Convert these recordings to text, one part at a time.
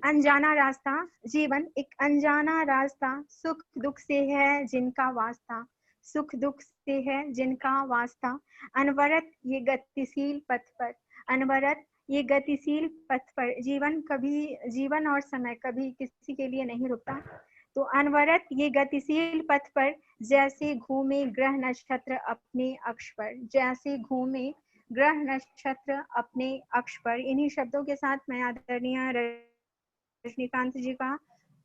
अनजाना रास्ता, जीवन एक अनजाना रास्ता, सुख दुख से है जिनका वास्ता, सुख दुख से है जिनका वास्ता, अनवरत ये गतिशील पथ पर, अनवरत ये गतिशील पथ पर, जीवन और समय कभी किसी के लिए नहीं रुकता। तो अनवरत ये गतिशील पथ पर जैसे घूमे ग्रह नक्षत्र अपने अक्ष पर, जैसे घूमे ग्रह नक्षत्र अपने अक्ष पर। इन्हीं शब्दों के साथ मैं आदरणीय रजनीकांत जी का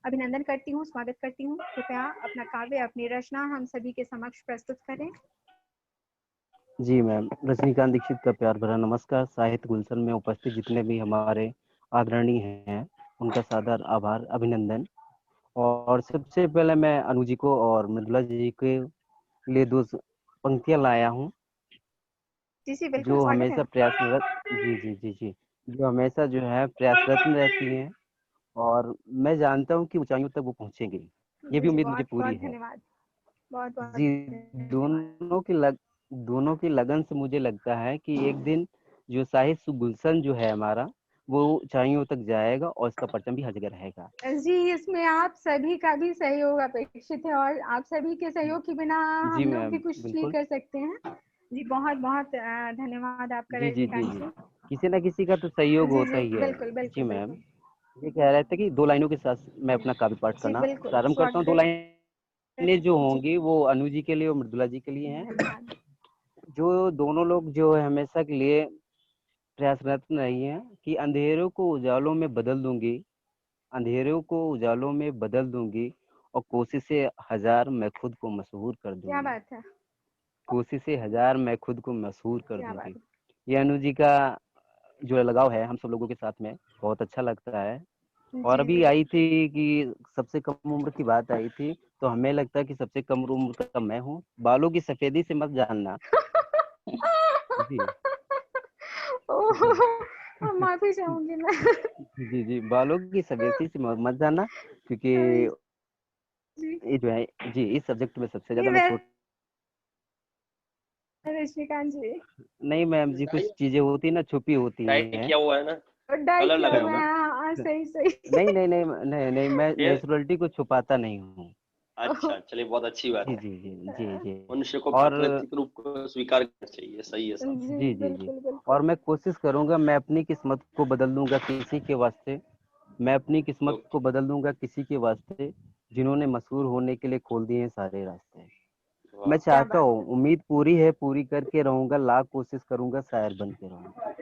अभिनंदन करती हूँ, स्वागत करती हूँ। कृपया अपना काव्य, अपनी रचना हम सभी के समक्ष प्रस्तुत करें। जी मैम, रजनीकांत दीक्षित का प्यार भरा नमस्कार। साहित्य गुलशन में उपस्थित जितने भी हमारे आदरणीय हैं उनका सादर आभार, अभिनंदन। और सबसे पहले मैं अनु जी को और मृदुला जी के लिए दो पंक्तियां लाया हूँ जी बिल्कुल, जो स्वागत हमेशा है। प्रयासरत जी जो हमेशा जो है प्रयासरत रहती हैं और मैं जानता हूँ कि ऊंचाइयों तक वो पहुंचेंगे, ये भी जी उम्मीद मुझे बहुत पूरी बहुत है धन्यवाद, बहुत बहुत जी। धन्यवाद। दोनों की लगन से मुझे लगता है कि एक दिन जो साहित्य गुलशन जो है हमारा वो ऊंचाइयों तक जाएगा और इसका परचम भी हर जगह रहेगा। जी, इसमें आप सभी का भी सहयोग अपेक्षित है और आप सभी के सहयोग के बिना जी हम लोग भी मैम, कुछ नहीं बिल्कुल। कर सकते हैं। जी बहुत बहुत धन्यवाद आपका जी रजनीकांत जी। किसी ना किसी का तो सहयोग जी होता जी ही है। बिल्कुल जी बिल्कुल मैम, बिल्कुल। ये कह रहे थे कि दो लाइनों के साथ मैं अपना काव्य पाठ जी करना बिल्कुल, प्रारंभ करता हूँ। दो स्वागत लाइनें जो जी, होंगी वो अनु जी के लिए और मृदुला जी के लिए हैं, धन्यवाद। जो दोनों लोग जो है हमेशा के लिए प्रयासरत रही हैं कि अंधेरों को उजालों में बदल दूंगी, अंधेरों को उजालों में बदल दूंगी और कोशिशें हजार मैं खुद को मशहूर कर क्या दूंगी, बात है, कोशिशें हजार मैं खुद को मशहूर कर क्या बात दूंगी। ये अनु जी का जो लगाव है हम सब लोगों के साथ में बहुत अच्छा लगता है। है। और जी अभी जी आई थी कि सबसे कम उम्र की बात आई थी, तो हमें लगता है कि सबसे कम उम्र का मैं हूँ। बालों की सफेदी से मत जानना जी ओह, माफी चाहूंगी मैं। जी बालों की सफेदी से मत जानना, क्योंकि जी ये जो है जी इस सब्जेक्ट में सबसे नहीं, ज्यादा मैं छोट वैसे रजनीकांत जी नहीं मैम जी, कुछ चीजें होती है ना छुपी होती डाई हैं। किया हुआ है ना, डाई कलर किया लगाया हुआ होगा। है, हाँ, सही सही। नहीं, मैं फिर नेचुरलिटी को छुपाता नहीं हूँ। अच्छा, चलिए बहुत अच्छी बात है। जी मनुष्य को और प्राकृतिक रूप को स्वीकार करना चाहिए, सही है सब। जी जी बिल्कुल और बिल्कुल। मैं कोशिश करूंगा, मैं अपनी किस्मत को बदल दूंगा किसी के वास्ते, मैं अपनी किस्मत को ओके, बदल दूंगा किसी के वास्ते जिन्होंने मशहूर होने के लिए खोल दिए हैं सारे रास्ते। मैं वाह, क्या चाहता बात हूँ, है, उम्मीद पूरी है, पूरी करके रहूंगा, लाख कोशिश करूंगा, शायर बन के रहूंगा।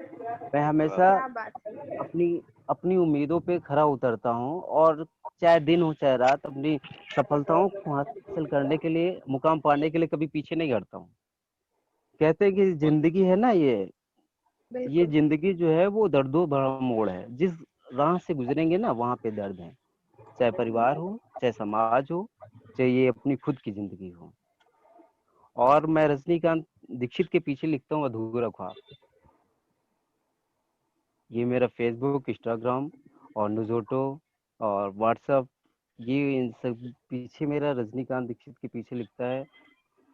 मैं वाह, हमेशा क्या बात है। अपनी अपनी उम्मीदों पे खरा उतरता हूँ और चाहे दिन हो चाहे रात अपनी सफलताओं को हासिल करने के लिए, मुकाम पाने के लिए कभी पीछे नहीं हटता हूँ। कहते हैं कि बहुत जिंदगी है ना, ये बिल्कुल जिंदगी जो है वो दर्दों भरा मोड़ है। जिस राह से गुजरेंगे ना वहां पे दर्द है, चाहे परिवार हो, चाहे समाज हो, चाहे ये अपनी खुद की जिंदगी हो। और मैं रजनीकांत दीक्षित के पीछे लिखता हूँ अधूरा ख्वाब। ये मेरा फेसबुक, इंस्टाग्राम और नोजोटो और व्हाट्सअप, ये इन सब पीछे मेरा रजनीकांत दीक्षित के पीछे लिखता है।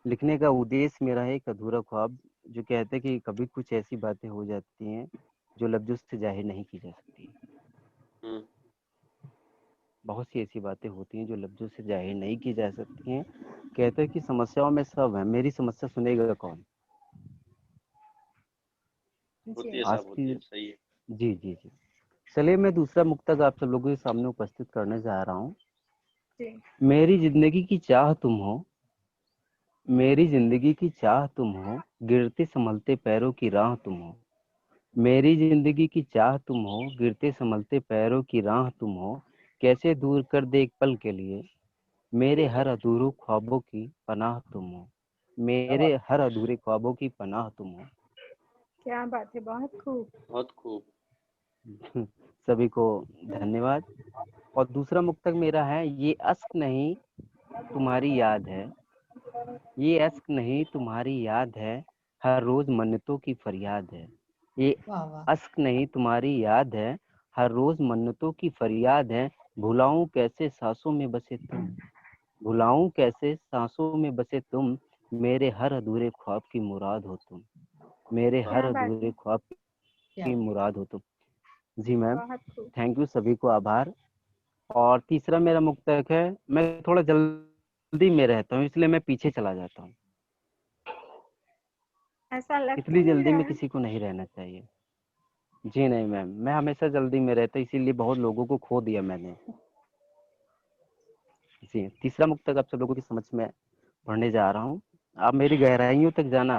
लिखने का उद्देश्य मेरा है एक अधूरा ख्वाब, जो कहते हैं कि कभी कुछ ऐसी बातें हो जाती हैं जो लफ्जों से जाहिर नहीं की जा सकती। हम्म, बहुत सी ऐसी बातें होती हैं जो लफ्जों से जाहिर नहीं की जा सकती हैं। कहते हैं कि समस्याओं में सब है, मेरी समस्या सुनेगा कौन। होती है जी आज सब, होती की है, सही है। जी चलिए मैं दूसरा मुक्तक आप सब लोगों के सामने उपस्थित करने जा रहा हूँ। जी मेरी जिंदगी की चाह तुम हो, मेरी जिंदगी की चाह तुम हो, गिरते संभलते पैरों की राह तुम हो। मेरी जिंदगी की चाह तुम हो, गिरते संभलते पैरों की राह तुम हो। कैसे दूर कर दे एक पल के लिए मेरे हर अधूरे ख्वाबों की पनाह तुम हो। मेरे हर अधूरे ख्वाबों की पनाह तुम हो। क्या बात है, बहुत खूब। बहुत खूब। सभी को धन्यवाद। और दूसरा मुक्तक मेरा है, ये अश्क नहीं तुम्हारी याद है, ये अश्क नहीं तुम्हारी याद है, हर रोज मन्नतों की फरियाद है। ये वाह वाह। अश्क नहीं तुम्हारी याद है, हर रोज मन्नतों की फरियाद है। भुलाऊं कैसे सांसों में बसे तुम, भुलाऊं कैसे सांसों में बसे तुम, मेरे हर अधूरे ख्वाब की मुराद हो तुम, मेरे वाह, हर क्या बात अधूरे है, ख्वाब क्या की मुराद हो तुम। जी मैम, बहुत खूब। थैंक यू, सभी को आभार। और तीसरा मेरा मुक्तक है, मैं थोड़ा जल्दी में रहता हूँ इसलिए मैं पीछे चला जाता हूँ। ऐसा लग तो इतनी नहीं जल्दी रहा में है। किसी को नहीं रहना चाहिए। जी नहीं मैम, मैं हमेशा जल्दी में रहता, इसीलिए बहुत लोगों को खो दिया मैंने। जी, तीसरा मुक्तक आप सब लोगों की समझ में पढ़ने जा रहा हूँ। आप मेरी गहराइयों तक जाना,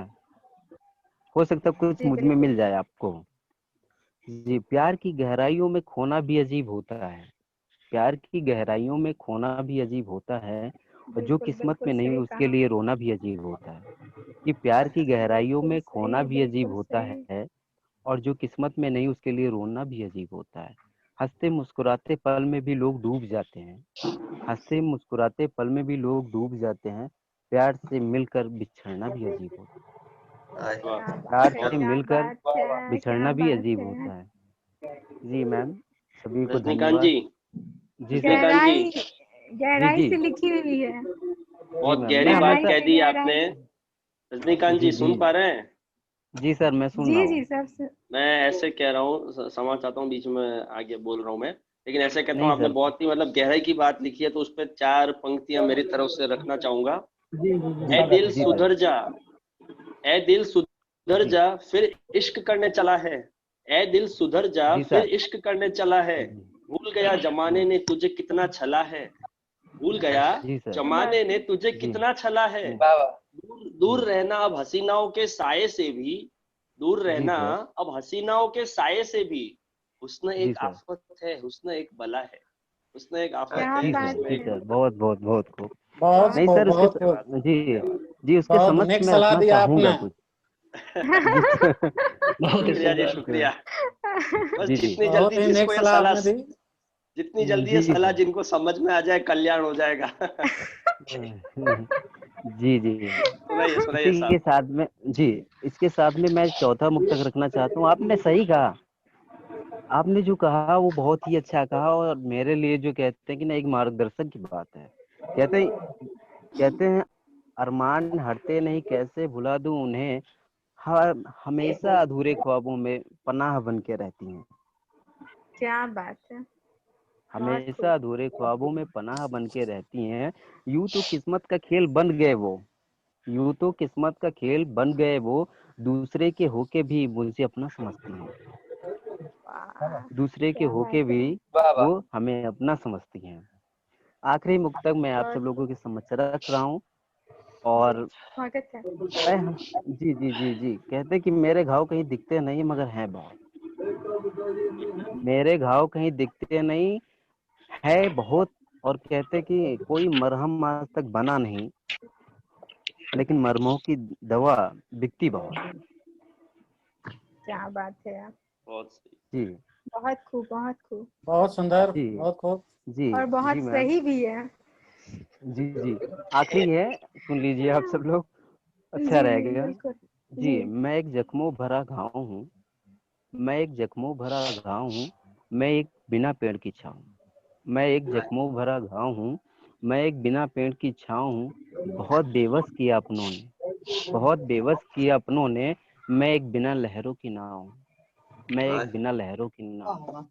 हो सकता कुछ जी मुझ में बिल्कुल। मिल जाए आपको। जी, प्यार की गहराइयों में खोना भी अजीब होता है। प्यार की गहराइयों में खोना भी अजीब होता है, और जो बिल्कुल किस्मत बिल्कुल में नहीं सही उसके कहा। लिए रोना भी अजीब होता है। कि प्यार की गहराइयों बिल्कुल में खोना सही, भी अजीब बिल्कुल होता सही। है, और जो किस्मत में नहीं उसके लिए रोना भी अजीब होता है। हंसते मुस्कुराते पल में भी लोग डूब जाते हैं। हंसते मुस्कुराते पल में भी लोग डूब जाते हैं। प्यार से मिलकर बिछड़ना भी अजीब होता वाह, क्या है। बात प्यार है, से बहुत क्या मिलकर बात है, क्या बिछड़ना भी बात अजीब है। होता है। जी मैम, सभी को रजनीकांत जी, धन्यवाद। जी सर। रजनीकांत जी, गहराई, जी गहराई जी से लिखी हुई है। जी बहुत मैम, मैं गहरी बात गहराई हमेशा। कह से दी आपने। गहराई। रजनीकांत जी जी जी सुन पा रहे हैं? जी सर, मैं सुन रहा जी जी हूँ। सब। मैं ऐसे कह रहा हूँ, क्षमा चाहता हूँ, बीच में आगे बोल रहा हूँ मैं, लेकिन ऐसे कहता हूँ, नहीं आपने सर। बहुत ही मतलब गहराई की बात लिखी है, तो उस पर 4 पंक्तियां मेरी तरफ से रखना चाहूंगा। जी ए दिल जी सर। सुधर जा, ए दिल सुधर जी जा, फिर इश्क करने चला है। ए दिल सुधर जा, जी फिर सर। इश्क करने चला है। जी भूल गया जी जमाने ने तुझे कितना छला है। भूल गया जी सर। क्या बात जमाने ने है। तुझे जी कितना छला है। जी दूर दूर जी रहना अब हसीनाओं के साये से भी, दूर जी रहना सर। अब हसीनाओं के साये से भी। हुस्न जी एक सर। आफत है, हुस्न एक बला है। हुस्न एक आफत क्या है, जी सर। हुस्न बात जी एक है। सर, बला बहुत बहुत बहुत खूब। बहुत नहीं बहुत खूब, सर, उसके बहुत है। खूब। धन्यवाद, जी धन्यवाद। जी, उसके बहुत समक्ष नेक में सलाह रखना दिया चाहूंगा आपने। कुछ। जी सर। बहुत ही शुक्रिया जी, सुंदर। शुक्रिया। बस जी जी जितनी बहुत जल्दी ही नेक जिसको ये सलाह सलाह, आपने दी। जितनी जल्दी ये जी सलाह सर। जिनको समझ में आ जाए, कल्याण हो जाएगा। जी जी। सुनाइए सुनाइए इसी के साहब। साथ में, जी, इसके साथ में मैं चौथा मुक्तक रखना चाहता हूँ। आपने सही कहा, आपने जो कहा वो बहुत ही अच्छा कहा, और मेरे लिए जो कहते हैं कि ना, एक मार्गदर्शक की बात है। कहते हैं अरमान हटते नहीं, कैसे भुला दूं उन्हें, हर हमेशा अधूरे ख्वाबों में पनाह बन के रहती हैं। क्या बात है। बहुत हमेशा खूब। अधूरे ख्वाबों में पनाह बन के रहती हैं। यूं तो किस्मत का खेल बन गए वो, यूं तो किस्मत का खेल बन गए वो, दूसरे के होके भी मुझे अपना समझती हैं। वाह, दूसरे के क्या होके बात भी है। वाह वाह। वो हमें अपना समझती हैं। आखिरी मुक्तक मैं आप सब बहुत लोगों खूब। के समक्ष रख रहा हूँ। जी, और स्वागत है। जी जी जी जी, कहते कि मेरे घाव कहीं दिखते नहीं मगर हैं बहुत। मेरे घाव कहीं दिखते नहीं है बहुत, और कहते कि कोई मरहम आज तक बना नहीं, लेकिन मरमों की दवा बिकती बहुत। क्या बात है आप। बहुत सही। जी बहुत खूब, बहुत खूब। बहुत सुंदर, जी बहुत खूब। जी और जी बहुत मैम। सही भी है। जी जी, आखिरी है, सुन लीजिए आप सब लोग, अच्छा जी जी रहेगा। बिल्कुल। जी, जी। मैं एक जख्मों भरा घाव हूँ, मैं एक जख्मों भरा घाव हूँ, मैं एक बिना पेड़ की छाँव। मैं एक जख्मों भरा घाव हूँ, मैं एक बिना पेड़ की छाँव हूँ। बहुत बेबस किया अपनों ने, बहुत बेबस किया अपनों ने, मैं एक बिना लहरों की नाव हूँ, मैं एक बिना लहरों की नाव हूँ।